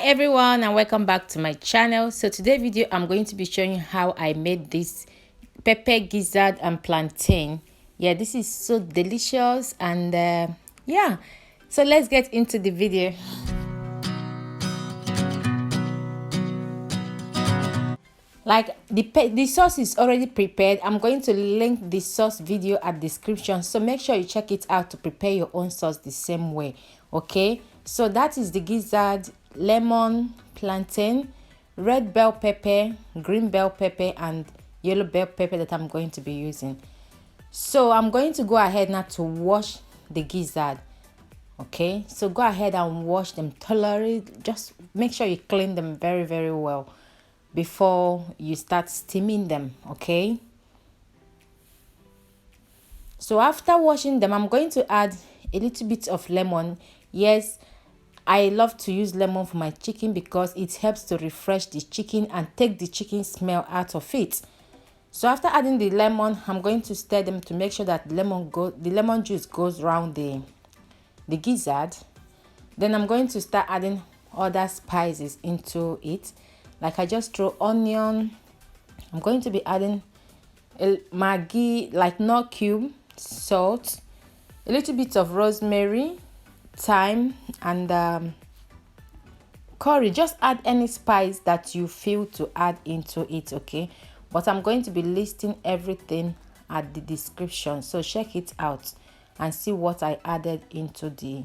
everyone, and welcome back to my channel. So today video I'm going to be showing you how I made this pepper gizzard and plantain. Yeah, this is so delicious, and yeah, so let's get into the video. Like the sauce is already prepared. I'm going to link the sauce video at description, so make sure you check it out to prepare your own sauce the same way. Okay, so that is the gizzard, lemon, plantain, red bell pepper, green bell pepper, and yellow bell pepper that I'm going to be using. So I'm going to go ahead now to wash the gizzard. Okay, so go ahead and wash them thoroughly. Just make sure you clean them very well before you start steaming them. Okay, so after washing them, I'm going to add a little bit of lemon. Yes, I love to use lemon for my chicken because it helps to refresh the chicken and take the chicken smell out of it. So after adding the lemon, I'm going to stir them to make sure that the lemon juice goes around the gizzard. Then I'm going to start adding other spices into it. Like I just throw onion. I'm going to be adding Maggi, like not cube, salt, a little bit of rosemary, thyme, and curry. Just add any spice that you feel to add into it. Okay, but I'm going to be listing everything at the description, so check it out and see what I added into the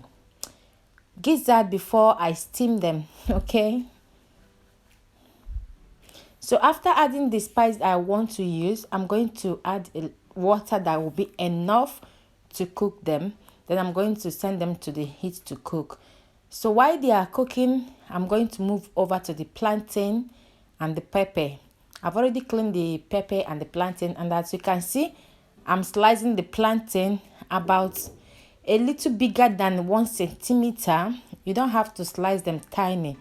gizzard before I steam them. Okay, so after adding the spice I want to use, I'm going to add water that will be enough to cook them. Then I'm going to send them to the heat to cook. So while they are cooking, I'm going to move over to the plantain and the pepper. I've already cleaned the pepper and the plantain, and as you can see, I'm slicing the plantain about a little bigger than 1 centimeter. You don't have to slice them tiny.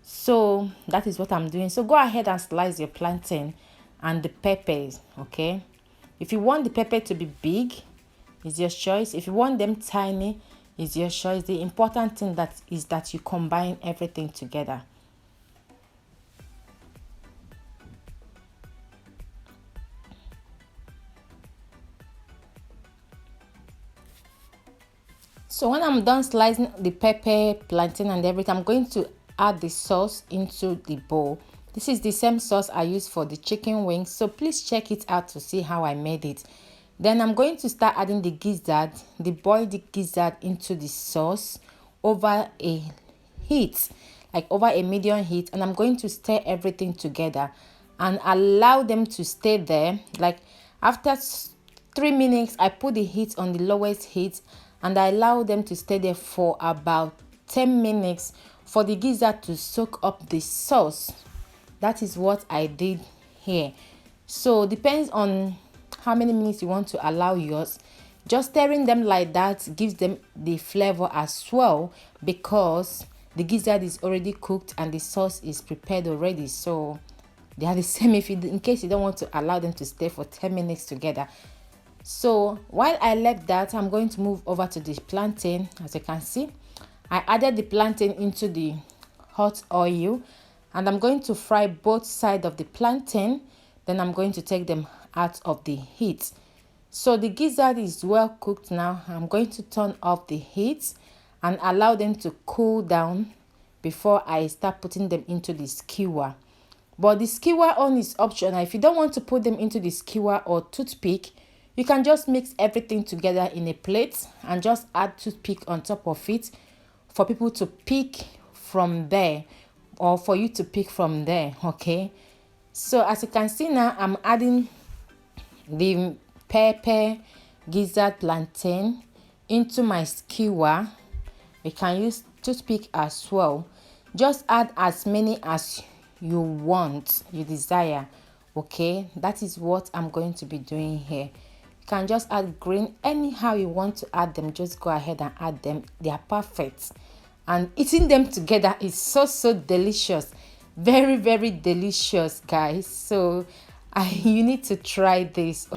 So that is what I'm doing. So go ahead and slice your plantain and the peppers. Okay, if you want the pepper to be big, it's your choice. If you want them tiny, it's your choice. The important thing is that you combine everything together. So when I'm done slicing the pepper, plantain, and everything, I'm going to add the sauce into the bowl. This is the same sauce I use for the chicken wings, so please check it out to see how I made it. Then I'm going to start adding the gizzard, the boiled gizzard, into the sauce over a heat, like over a medium heat, and I'm going to stir everything together and allow them to stay there. Like after 3 minutes, I put the heat on the lowest heat and I allow them to stay there for about 10 minutes for the gizzard to soak up the sauce. That is what I did here. So depends on how many minutes you want to allow yours. Just stirring them like that gives them the flavor as well, because the gizzard is already cooked and the sauce is prepared already. So they are the same in case you don't want to allow them to stay for 10 minutes together. So while I left that, I'm going to move over to the plantain. As you can see, I added the plantain into the hot oil and I'm going to fry both sides of the plantain. Then I'm going to take them out of the heat. So the gizzard is well cooked now. I'm going to turn off the heat and allow them to cool down before I start putting them into the skewer. But the skewer on is optional. If you don't want to put them into the skewer or toothpick, you can just mix everything together in a plate and just add toothpick on top of it for people to pick from there, or for you to pick from there. Okay, so as you can see now, I'm adding the pepper, gizzard, plantain into my skewer. You can use toothpick as well. Just add as many as you want, you desire. Okay, that is what I'm going to be doing here. You can just add green anyhow you want to add them. Just go ahead and add them. They are perfect, and eating them together is so delicious. Very delicious, guys. So you need to try this.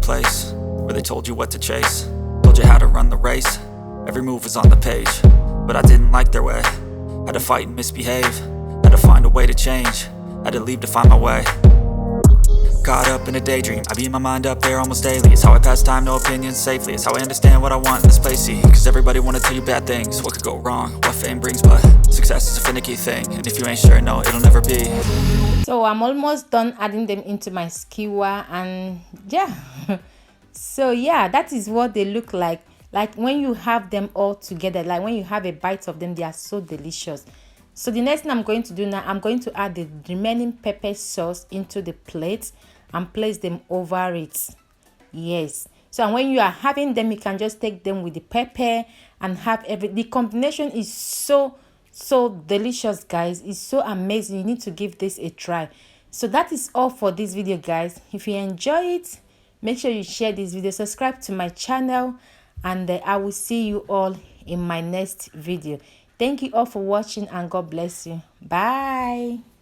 place where they told you what to chase, told you how to run the race. Every move was on the page, but I didn't like their way. Had to fight and misbehave, had to find a way to change, had to leave to find my way. Caught up in a daydream, I beat my mind up there almost daily. It's how I pass time, no opinions safely. It's how I understand what I want in this place, see. Cause everybody wanna tell you bad things, what could go wrong, what fame brings. But success is a finicky thing, and if you ain't sure, no, it'll never be. So I'm almost done adding them into my skewer, and yeah. So yeah, that is what they look like when you have them all together. Like when you have a bite of them, they are so delicious. So the next thing I'm going to do now, I'm going to add the remaining pepper sauce into the plate and place them over it. Yes. So when you are having them, you can just take them with the pepper and have the combination is so delicious, guys. It's so amazing. You need to give this a try. So that is all for this video, guys. If you enjoy it, make sure you share this video, subscribe to my channel, and I will see you all in my next video. Thank you all for watching, and God bless you. Bye.